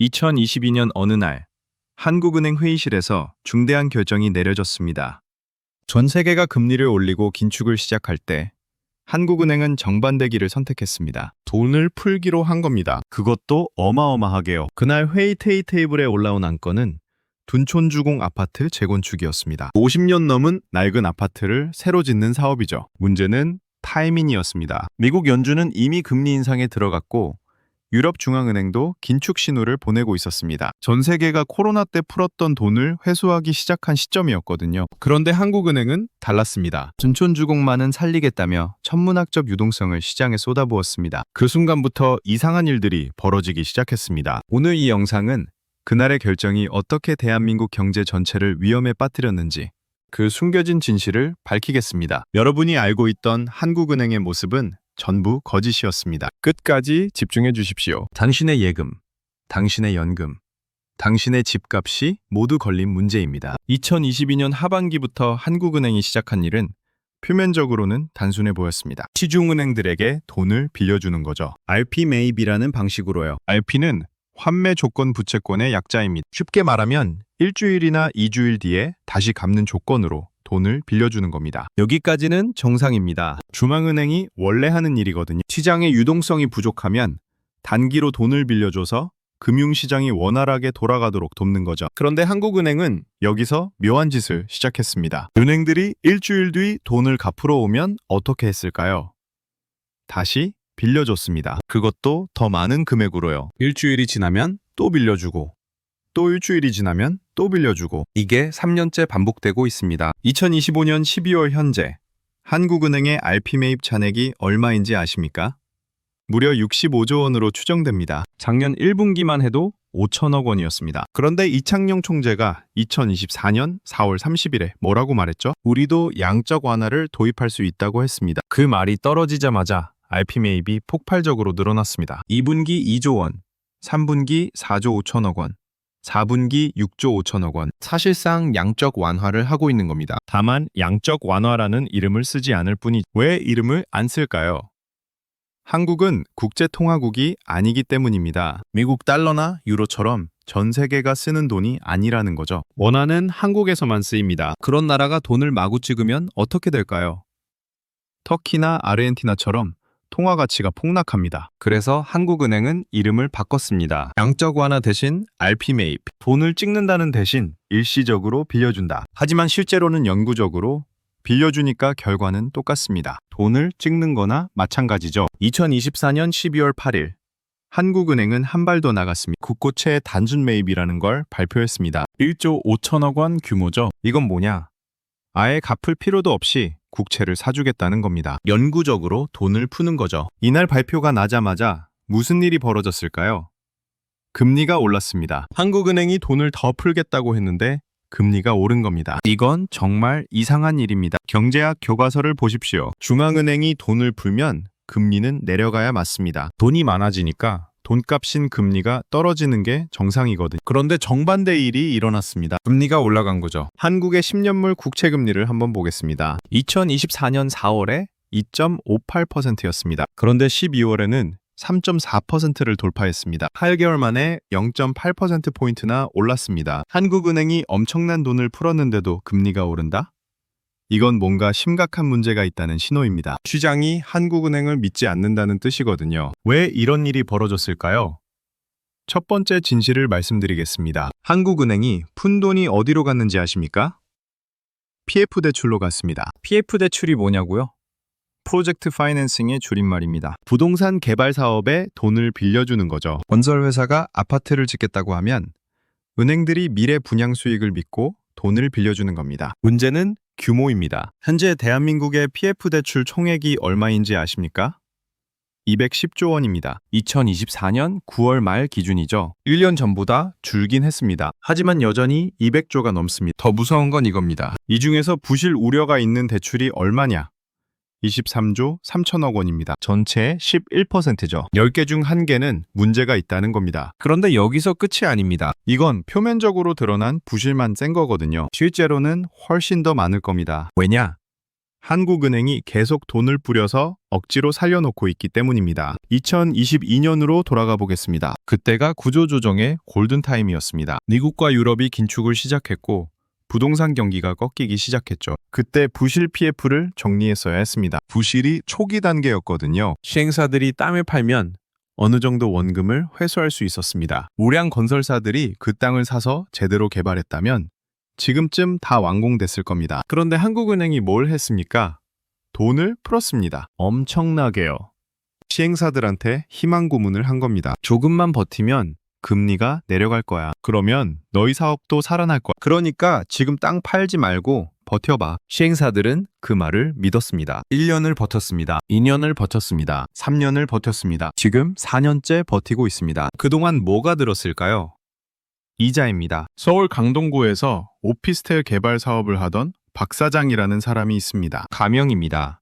2022년 어느 날 한국은행 회의실에서 중대한 결정이 내려졌습니다. 전 세계가 금리를 올리고 긴축을 시작할 때 한국은행은 정반대기를 선택했습니다. 돈을 풀기로 한 겁니다. 그것도 어마어마하게요. 그날 회의 테이블에 올라온 안건은 둔촌주공 아파트 재건축이었습니다. 50년 넘은 낡은 아파트를 새로 짓는 사업이죠. 문제는 타이밍이었습니다. 미국 연준은 이미 금리 인상에 들어갔고 유럽중앙은행도 긴축 신호를 보내고 있었습니다. 전 세계가 코로나 때 풀었던 돈을 회수하기 시작한 시점이었거든요. 그런데 한국은행은 달랐습니다. 둔촌주공만은 살리겠다며 천문학적 유동성을 시장에 쏟아부었습니다. 그 순간부터 이상한 일들이 벌어지기 시작했습니다. 오늘 이 영상은 그날의 결정이 어떻게 대한민국 경제 전체를 위험에 빠뜨렸는지 그 숨겨진 진실을 밝히겠습니다. 여러분이 알고 있던 한국은행의 모습은 전부 거짓이었습니다. 끝까지 집중해 주십시오. 당신의 예금, 당신의 연금, 당신의 집값이 모두 걸린 문제입니다. 2022년 하반기부터 한국은행이 시작한 일은 표면적으로는 단순해 보였습니다. 시중은행들에게 돈을 빌려주는 거죠. RP매입이라는 방식으로요. RP는 환매 조건 부채권의 약자입니다. 쉽게 말하면 일주일이나 2주일 뒤에 다시 갚는 조건으로 돈을 빌려주는 겁니다. 여기까지는 정상입니다. 중앙은행이 원래 하는 일이거든요. 시장의 유동성이 부족하면 단기로 돈을 빌려줘서 금융시장이 원활하게 돌아가도록 돕는 거죠. 그런데 한국은행은 여기서 묘한 짓을 시작했습니다. 은행들이 일주일 뒤 돈을 갚으러 오면 어떻게 했을까요? 다시 빌려줬습니다. 그것도 더 많은 금액으로요. 일주일이 지나면 또 빌려주고 또 일주일이 지나면 또 빌려주고 이게 3년째 반복되고 있습니다. 2025년 12월 현재 한국은행의 RP매입 잔액이 얼마인지 아십니까? 무려 65조 원으로 추정됩니다. 작년 1분기만 해도 5천억 원이었습니다. 그런데 이창용 총재가 2024년 4월 30일에 뭐라고 말했죠? 우리도 양적 완화를 도입할 수 있다고 했습니다. 그 말이 떨어지자마자 RP매입이 폭발적으로 늘어났습니다. 2분기 2조 원, 3분기 4조 5천억 원, 4분기 6조 5천억 원. 사실상 양적 완화를 하고 있는 겁니다. 다만 양적 완화라는 이름을 쓰지 않을 뿐이죠. 왜 이름을 안 쓸까요? 한국은 국제통화국이 아니기 때문입니다. 미국 달러나 유로처럼 전 세계가 쓰는 돈이 아니라는 거죠. 원화는 한국에서만 쓰입니다. 그런 나라가 돈을 마구 찍으면 어떻게 될까요? 터키나 아르헨티나처럼 통화 가치가 폭락합니다. 그래서 한국은행은 이름을 바꿨습니다. 양적 완화 대신 RP매입. 돈을 찍는다는 대신 일시적으로 빌려준다. 하지만 실제로는 영구적으로 빌려주니까 결과는 똑같습니다. 돈을 찍는 거나 마찬가지죠. 2024년 12월 8일 한국은행은 한 발 더 나갔습니다. 국고채 단순 매입이라는 걸 발표했습니다. 1조 5천억 원 규모죠. 이건 뭐냐? 아예 갚을 필요도 없이 국채를 사주겠다는 겁니다. 영구적으로 돈을 푸는 거죠. 이날 발표가 나자마자 무슨 일이 벌어졌을까요? 금리가 올랐습니다. 한국은행이 돈을 더 풀겠다고 했는데 금리가 오른 겁니다. 이건 정말 이상한 일입니다. 경제학 교과서를 보십시오. 중앙은행이 돈을 풀면 금리는 내려가야 맞습니다. 돈이 많아지니까 돈값인 금리가 떨어지는 게 정상이거든요. 그런데 정반대 일이 일어났습니다. 금리가 올라간 거죠. 한국의 10년물 국채 금리를 한번 보겠습니다. 2024년 4월에 2.58%였습니다. 그런데 12월에는 3.4%를 돌파했습니다. 8개월 만에 0.8%포인트나 올랐습니다. 한국은행이 엄청난 돈을 풀었는데도 금리가 오른다? 이건 뭔가 심각한 문제가 있다는 신호입니다. 시장이 한국은행을 믿지 않는다는 뜻이거든요. 왜 이런 일이 벌어졌을까요? 첫 번째 진실을 말씀드리겠습니다. 한국은행이 푼 돈이 어디로 갔는지 아십니까? PF 대출로 갔습니다. PF 대출이 뭐냐고요? 프로젝트 파이낸싱의 줄임말입니다. 부동산 개발 사업에 돈을 빌려주는 거죠. 건설회사가 아파트를 짓겠다고 하면 은행들이 미래 분양 수익을 믿고 돈을 빌려주는 겁니다. 문제는 규모입니다. 현재 대한민국의 PF 대출 총액이 얼마인지 아십니까? 210조 원입니다. 2024년 9월 말 기준이죠. 1년 전보다 줄긴 했습니다. 하지만 여전히 200조가 넘습니다. 더 무서운 건 이겁니다. 이 중에서 부실 우려가 있는 대출이 얼마냐? 23조 3천억 원입니다. 전체의 11%죠. 10개 중 1개는 문제가 있다는 겁니다. 그런데 여기서 끝이 아닙니다. 이건 표면적으로 드러난 부실만 센 거거든요. 실제로는 훨씬 더 많을 겁니다. 왜냐? 한국은행이 계속 돈을 뿌려서 억지로 살려놓고 있기 때문입니다. 2022년으로 돌아가 보겠습니다. 그때가 구조조정의 골든타임이었습니다. 미국과 유럽이 긴축을 시작했고 부동산 경기가 꺾이기 시작했죠. 그때 부실 PF를 정리했어야 했습니다. 부실이 초기 단계였거든요. 시행사들이 땅을 팔면 어느 정도 원금을 회수할 수 있었습니다. 우량 건설사들이 그 땅을 사서 제대로 개발했다면 지금쯤 다 완공됐을 겁니다. 그런데 한국은행이 뭘 했습니까? 돈을 풀었습니다. 엄청나게요. 시행사들한테 희망 고문을 한 겁니다. 조금만 버티면 금리가 내려갈 거야. 그러면 너희 사업도 살아날 거야. 그러니까 지금 땅 팔지 말고 버텨봐. 시행사들은 그 말을 믿었습니다. 1년을 버텼습니다. 2년을 버텼습니다. 3년을 버텼습니다. 지금 4년째 버티고 있습니다. 그동안 뭐가 들었을까요? 이자입니다. 서울 강동구에서 오피스텔 개발 사업을 하던 박 사장이라는 사람이 있습니다. 가명입니다.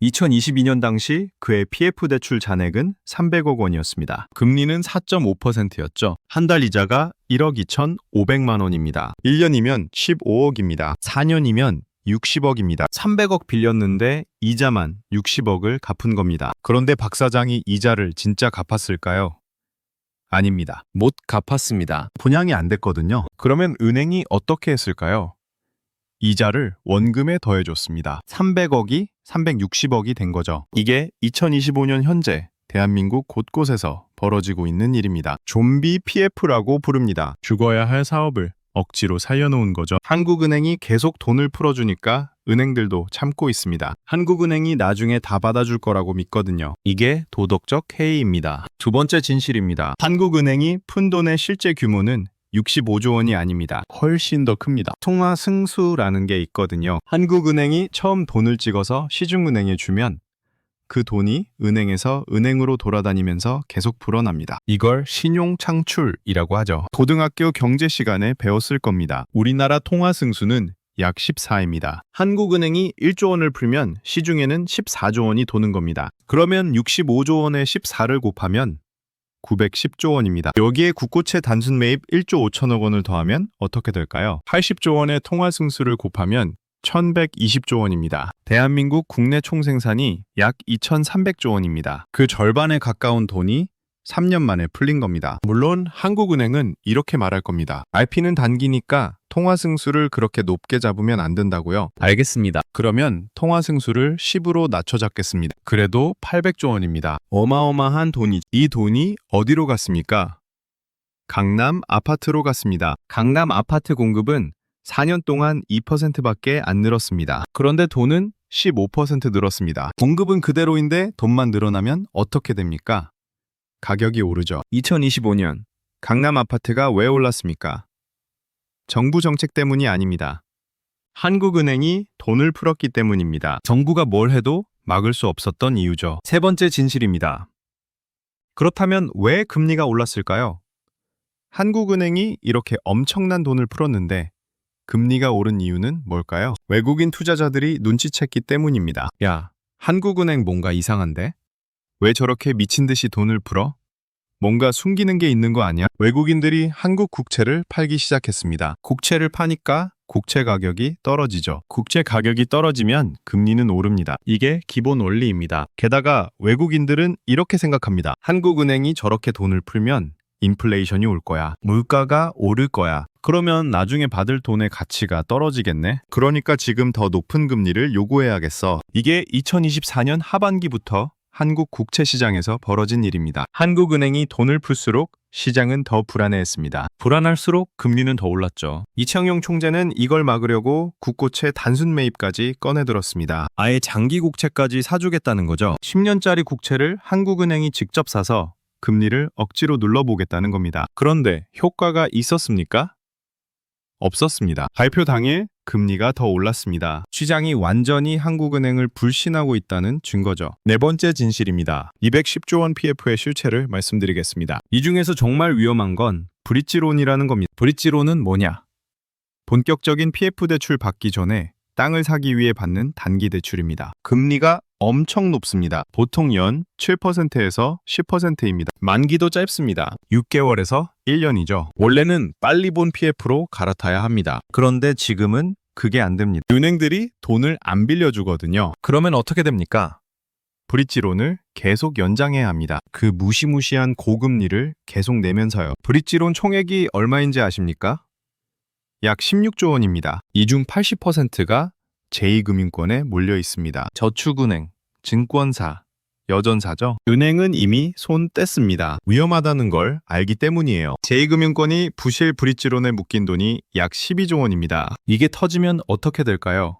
2022년 당시 그의 PF 대출 잔액은 300억 원이었습니다. 금리는 4.5%였죠. 한 달 이자가 1억 2,500만 원입니다. 1년이면 15억입니다. 4년이면 60억입니다. 300억 빌렸는데 이자만 60억을 갚은 겁니다. 그런데 박 사장이 이자를 진짜 갚았을까요? 아닙니다. 못 갚았습니다. 분양이 안 됐거든요. 그러면 은행이 어떻게 했을까요? 이자를 원금에 더해줬습니다. 300억이 360억이 된 거죠. 이게 2025년 현재 대한민국 곳곳에서 벌어지고 있는 일입니다. 좀비 PF라고 부릅니다. 죽어야 할 사업을 억지로 살려놓은 거죠. 한국은행이 계속 돈을 풀어주니까 은행들도 참고 있습니다. 한국은행이 나중에 다 받아줄 거라고 믿거든요. 이게 도덕적 해이입니다. 두 번째 진실입니다. 한국은행이 푼 돈의 실제 규모는 65조 원이 아닙니다. 훨씬 더 큽니다. 통화 승수라는 게 있거든요. 한국은행이 처음 돈을 찍어서 시중은행에 주면 그 돈이 은행에서 은행으로 돌아다니면서 계속 불어납니다. 이걸 신용 창출이라고 하죠. 고등학교 경제 시간에 배웠을 겁니다. 우리나라 통화 승수는 약 14입니다. 한국은행이 1조 원을 풀면 시중에는 14조 원이 도는 겁니다. 그러면 65조 원에 14를 곱하면 910조 원입니다. 여기에 국고채 단순 매입 1조 5천억 원을 더하면 어떻게 될까요? 80조 원의 통화 승수를 곱하면 1120조 원입니다. 대한민국 국내 총생산이 약 2300조 원입니다. 그 절반에 가까운 돈이 3년 만에 풀린 겁니다. 물론 한국은행은 이렇게 말할 겁니다. RP는 단기니까 통화 승수를 그렇게 높게 잡으면 안 된다고요? 알겠습니다. 그러면 통화 승수를 10으로 낮춰 잡겠습니다. 그래도 800조 원입니다. 어마어마한 돈이. 이 돈이 어디로 갔습니까? 강남 아파트로 갔습니다. 강남 아파트 공급은 4년 동안 2%밖에 안 늘었습니다. 그런데 돈은 15% 늘었습니다. 공급은 그대로인데 돈만 늘어나면 어떻게 됩니까? 가격이 오르죠. 2025년 강남 아파트가 왜 올랐습니까? 정부 정책 때문이 아닙니다. 한국은행이 돈을 풀었기 때문입니다. 정부가 뭘 해도 막을 수 없었던 이유죠. 세 번째 진실입니다. 그렇다면 왜 금리가 올랐을까요? 한국은행이 이렇게 엄청난 돈을 풀었는데 금리가 오른 이유는 뭘까요? 외국인 투자자들이 눈치챘기 때문입니다. 야, 한국은행 뭔가 이상한데? 왜 저렇게 미친 듯이 돈을 풀어? 뭔가 숨기는 게 있는 거 아니야? 외국인들이 한국 국채를 팔기 시작했습니다. 국채를 파니까 국채 가격이 떨어지죠. 국채 가격이 떨어지면 금리는 오릅니다. 이게 기본 원리입니다. 게다가 외국인들은 이렇게 생각합니다. 한국은행이 저렇게 돈을 풀면 인플레이션이 올 거야. 물가가 오를 거야. 그러면 나중에 받을 돈의 가치가 떨어지겠네. 그러니까 지금 더 높은 금리를 요구해야겠어. 이게 2024년 하반기부터 한국 국채 시장에서 벌어진 일입니다. 한국은행이 돈을 풀수록 시장은 더 불안해했습니다. 불안할수록 금리는 더 올랐죠. 이창용 총재는 이걸 막으려고 국고채 단순 매입까지 꺼내들었습니다. 아예 장기 국채까지 사주겠다는 거죠. 10년짜리 국채를 한국은행이 직접 사서 금리를 억지로 눌러보겠다는 겁니다. 그런데 효과가 있었습니까? 없었습니다. 발표 당일 금리가 더 올랐습니다. 시장이 완전히 한국은행을 불신하고 있다는 증거죠. 네 번째 진실입니다. 210조 원 PF의 실체를 말씀드리겠습니다. 이 중에서 정말 위험한 건 브릿지론이라는 겁니다. 브릿지론은 뭐냐? 본격적인 PF 대출 받기 전에 땅을 사기 위해 받는 단기 대출입니다. 금리가 엄청 높습니다. 보통 연 7%에서 10%입니다. 만기도 짧습니다. 6개월에서 1년이죠. 원래는 빨리 본 PF로 갈아타야 합니다. 그런데 지금은 그게 안 됩니다. 은행들이 돈을 안 빌려주거든요. 그러면 어떻게 됩니까? 브릿지론을 계속 연장해야 합니다. 그 무시무시한 고금리를 계속 내면서요. 브릿지론 총액이 얼마인지 아십니까? 약 16조 원입니다. 이 중 80%가 제2금융권에 몰려 있습니다. 저축은행, 증권사, 여전사죠. 은행은 이미 손 뗐습니다. 위험하다는 걸 알기 때문이에요. 제2금융권이 부실 브릿지론에 묶인 돈이 약 12조 원입니다. 이게 터지면 어떻게 될까요?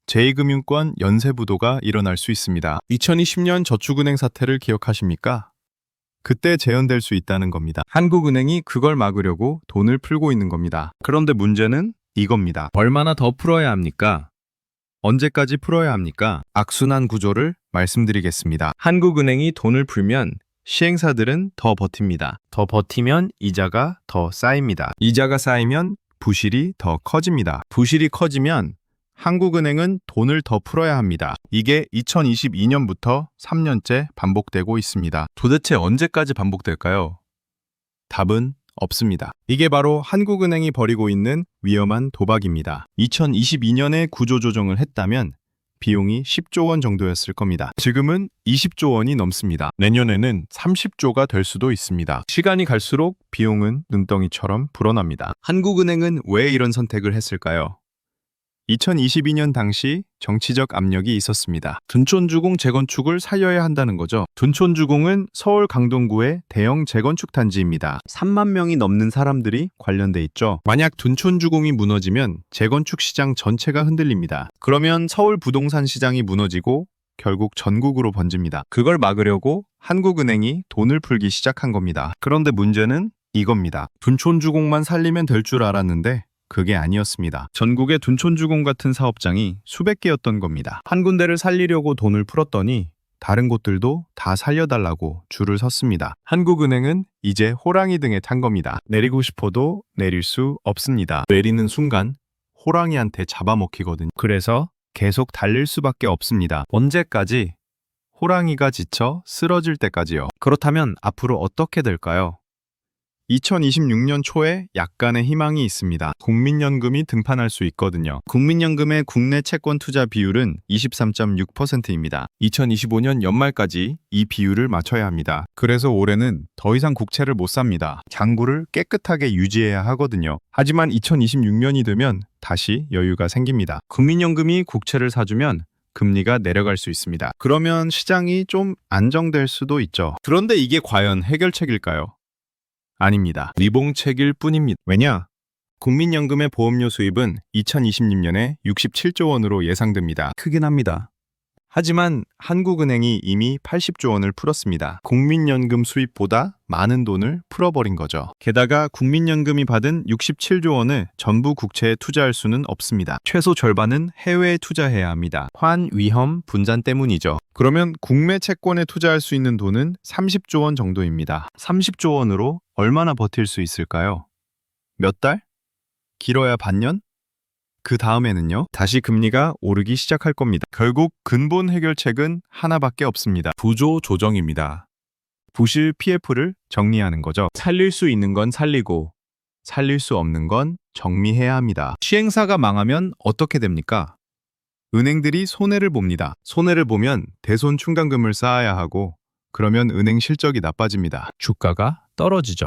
제2금융권 연쇄부도가 일어날 수 있습니다. 2020년 저축은행 사태를 기억하십니까? 그때 재현될 수 있다는 겁니다. 한국은행이 그걸 막으려고 돈을 풀고 있는 겁니다. 그런데 문제는 이겁니다. 얼마나 더 풀어야 합니까? 언제까지 풀어야 합니까? 악순환 구조를 말씀드리겠습니다. 한국은행이 돈을 풀면 시행사들은 더 버팁니다. 더 버티면 이자가 더 쌓입니다. 이자가 쌓이면 부실이 더 커집니다. 부실이 커지면 한국은행은 돈을 더 풀어야 합니다. 이게 2022년부터 3년째 반복되고 있습니다. 도대체 언제까지 반복될까요? 답은 없습니다. 이게 바로 한국은행이 벌이고 있는 위험한 도박입니다. 2022년에 구조조정을 했다면 비용이 10조 원 정도였을 겁니다. 지금은 20조 원이 넘습니다. 내년에는 30조가 될 수도 있습니다. 시간이 갈수록 비용은 눈덩이처럼 불어납니다. 한국은행은 왜 이런 선택을 했을까요? 2022년 당시 정치적 압력이 있었습니다. 둔촌주공 재건축을 살려야 한다는 거죠. 둔촌주공은 서울 강동구의 대형 재건축 단지입니다. 3만 명이 넘는 사람들이 관련돼 있죠. 만약 둔촌주공이 무너지면 재건축 시장 전체가 흔들립니다. 그러면 서울 부동산 시장이 무너지고 결국 전국으로 번집니다. 그걸 막으려고 한국은행이 돈을 풀기 시작한 겁니다. 그런데 문제는 이겁니다. 둔촌주공만 살리면 될 줄 알았는데 그게 아니었습니다. 전국의 둔촌주공 같은 사업장이 수백 개였던 겁니다. 한 군데를 살리려고 돈을 풀었더니 다른 곳들도 다 살려달라고 줄을 섰습니다. 한국은행은 이제 호랑이 등에 탄 겁니다. 내리고 싶어도 내릴 수 없습니다. 내리는 순간 호랑이한테 잡아먹히거든요. 그래서 계속 달릴 수밖에 없습니다. 언제까지? 호랑이가 지쳐 쓰러질 때까지요. 그렇다면 앞으로 어떻게 될까요? 2026년 초에 약간의 희망이 있습니다. 국민연금이 등판할 수 있거든요. 국민연금의 국내 채권 투자 비율은 23.6%입니다. 2025년 연말까지 이 비율을 맞춰야 합니다. 그래서 올해는 더 이상 국채를 못 삽니다. 잔고를 깨끗하게 유지해야 하거든요. 하지만 2026년이 되면 다시 여유가 생깁니다. 국민연금이 국채를 사주면 금리가 내려갈 수 있습니다. 그러면 시장이 좀 안정될 수도 있죠. 그런데 이게 과연 해결책일까요? 아닙니다. 리봉책일 뿐입니다. 왜냐? 국민연금의 보험료 수입은 2026년에 67조 원으로 예상됩니다. 크긴 합니다. 하지만 한국은행이 이미 80조 원을 풀었습니다. 국민연금 수입보다 많은 돈을 풀어버린 거죠. 게다가 국민연금이 받은 67조 원을 전부 국채에 투자할 수는 없습니다. 최소 절반은 해외에 투자해야 합니다. 환 위험 분산 때문이죠. 그러면 국내 채권에 투자할 수 있는 돈은 30조 원 정도입니다. 30조 원으로 얼마나 버틸 수 있을까요? 몇 달? 길어야 반년? 그 다음에는요, 다시 금리가 오르기 시작할 겁니다. 결국 근본 해결책은 하나밖에 없습니다. 구조 조정입니다. 부실 PF를 정리하는 거죠. 살릴 수 있는 건 살리고, 살릴 수 없는 건 정리해야 합니다. 시행사가 망하면 어떻게 됩니까? 은행들이 손해를 봅니다. 손해를 보면 대손 충당금을 쌓아야 하고, 그러면 은행 실적이 나빠집니다. 주가가 떨어지죠.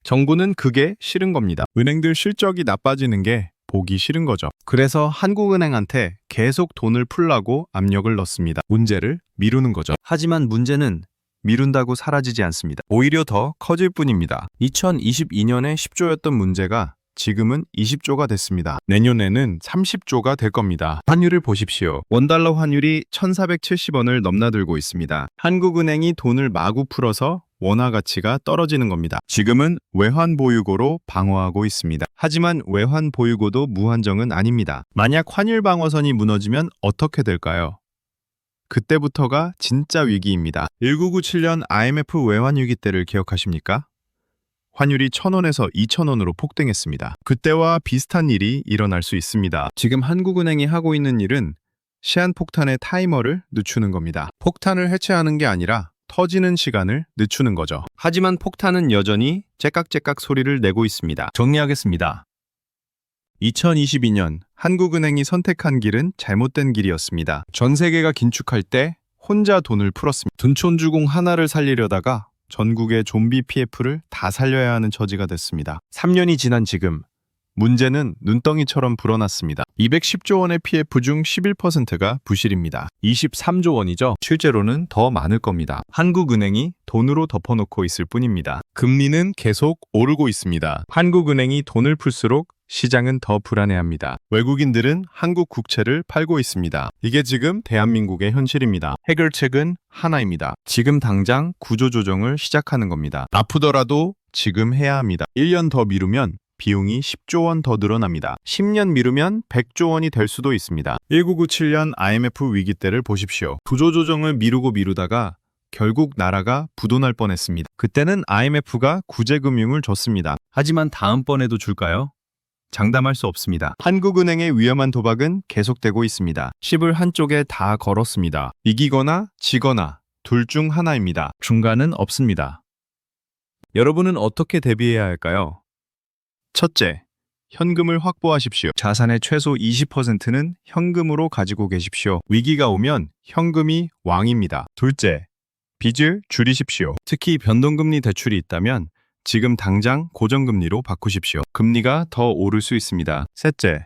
정부는 그게 싫은 겁니다. 은행들 실적이 나빠지는 게 보기 싫은 거죠. 그래서 한국은행한테 계속 돈을 풀라고 압력을 넣습니다. 문제를 미루는 거죠. 하지만 문제는 미룬다고 사라지지 않습니다. 오히려 더 커질 뿐입니다. 2022년에 10조였던 문제가 지금은 20조가 됐습니다. 내년에는 30조가 될 겁니다. 환율을 보십시오. 원달러 환율이 1,470원을 넘나들고 있습니다. 한국은행이 돈을 마구 풀어서 원화 가치가 떨어지는 겁니다. 지금은 외환 보유고로 방어하고 있습니다. 하지만 외환 보유고도 무한정은 아닙니다. 만약 환율 방어선이 무너지면 어떻게 될까요? 그때부터가 진짜 위기입니다. 1997년 IMF 외환 위기 때를 기억하십니까? 환율이 1,000원에서 2,000원으로 폭등했습니다. 그때와 비슷한 일이 일어날 수 있습니다. 지금 한국은행이 하고 있는 일은 시한폭탄의 타이머를 늦추는 겁니다. 폭탄을 해체하는 게 아니라 터지는 시간을 늦추는 거죠. 하지만 폭탄은 여전히 째깍째깍 소리를 내고 있습니다. 정리하겠습니다. 2022년 한국은행이 선택한 길은 잘못된 길이었습니다. 전 세계가 긴축할 때 혼자 돈을 풀었습니다. 둔촌주공 하나를 살리려다가 전국의 좀비 PF를 다 살려야 하는 처지가 됐습니다. 3년이 지난 지금 문제는 눈덩이처럼 불어났습니다. 210조 원의 PF 중 11%가 부실입니다. 23조 원이죠. 실제로는 더 많을 겁니다. 한국은행이 돈으로 덮어놓고 있을 뿐입니다. 금리는 계속 오르고 있습니다. 한국은행이 돈을 풀수록 시장은 더 불안해합니다. 외국인들은 한국 국채를 팔고 있습니다. 이게 지금 대한민국의 현실입니다. 해결책은 하나입니다. 지금 당장 구조조정을 시작하는 겁니다. 아프더라도 지금 해야 합니다. 1년 더 미루면 비용이 10조 원 더 늘어납니다. 10년 미루면 100조 원이 될 수도 있습니다. 1997년 IMF 위기 때를 보십시오. 구조조정을 미루다가 결국 나라가 부도날 뻔했습니다. 그때는 IMF가 구제금융을 줬습니다. 하지만 다음번에도 줄까요? 장담할 수 없습니다. 한국은행의 위험한 도박은 계속되고 있습니다. 10을 한쪽에 다 걸었습니다. 이기거나 지거나 둘 중 하나입니다. 중간은 없습니다. 여러분은 어떻게 대비해야 할까요? 첫째, 현금을 확보하십시오. 자산의 최소 20%는 현금으로 가지고 계십시오. 위기가 오면 현금이 왕입니다. 둘째, 빚을 줄이십시오. 특히 변동금리 대출이 있다면 지금 당장 고정금리로 바꾸십시오. 금리가 더 오를 수 있습니다. 셋째,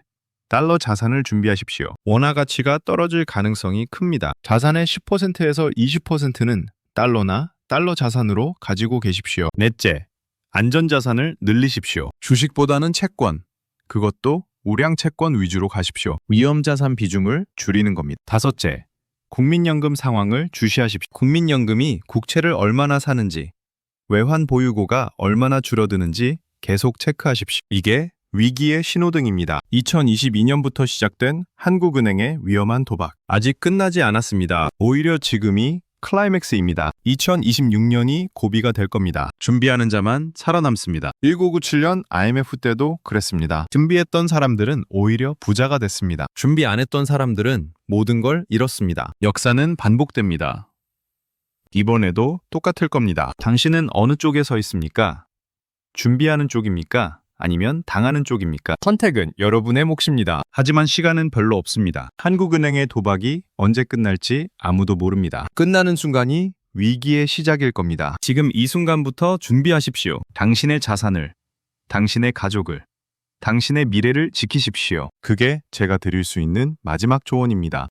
달러 자산을 준비하십시오. 원화 가치가 떨어질 가능성이 큽니다. 자산의 10%에서 20%는 달러나 달러 자산으로 가지고 계십시오. 넷째, 안전자산을 늘리십시오. 주식보다는 채권, 그것도 우량 채권 위주로 가십시오. 위험자산 비중을 줄이는 겁니다. 다섯째, 국민연금 상황을 주시하십시오. 국민연금이 국채를 얼마나 사는지, 외환 보유고가 얼마나 줄어드는지 계속 체크하십시오. 이게 위기의 신호등입니다. 2022년부터 시작된 한국은행의 위험한 도박. 아직 끝나지 않았습니다. 오히려 지금이 클라이맥스입니다. 2026년이 고비가 될 겁니다. 준비하는 자만 살아남습니다. 1997년 IMF 때도 그랬습니다. 준비했던 사람들은 오히려 부자가 됐습니다. 준비 안 했던 사람들은 모든 걸 잃었습니다. 역사는 반복됩니다. 이번에도 똑같을 겁니다. 당신은 어느 쪽에 서 있습니까? 준비하는 쪽입니까? 아니면 당하는 쪽입니까? 선택은 여러분의 몫입니다. 하지만 시간은 별로 없습니다. 한국은행의 도박이 언제 끝날지 아무도 모릅니다. 끝나는 순간이 위기의 시작일 겁니다. 지금 이 순간부터 준비하십시오. 당신의 자산을, 당신의 가족을, 당신의 미래를 지키십시오. 그게 제가 드릴 수 있는 마지막 조언입니다.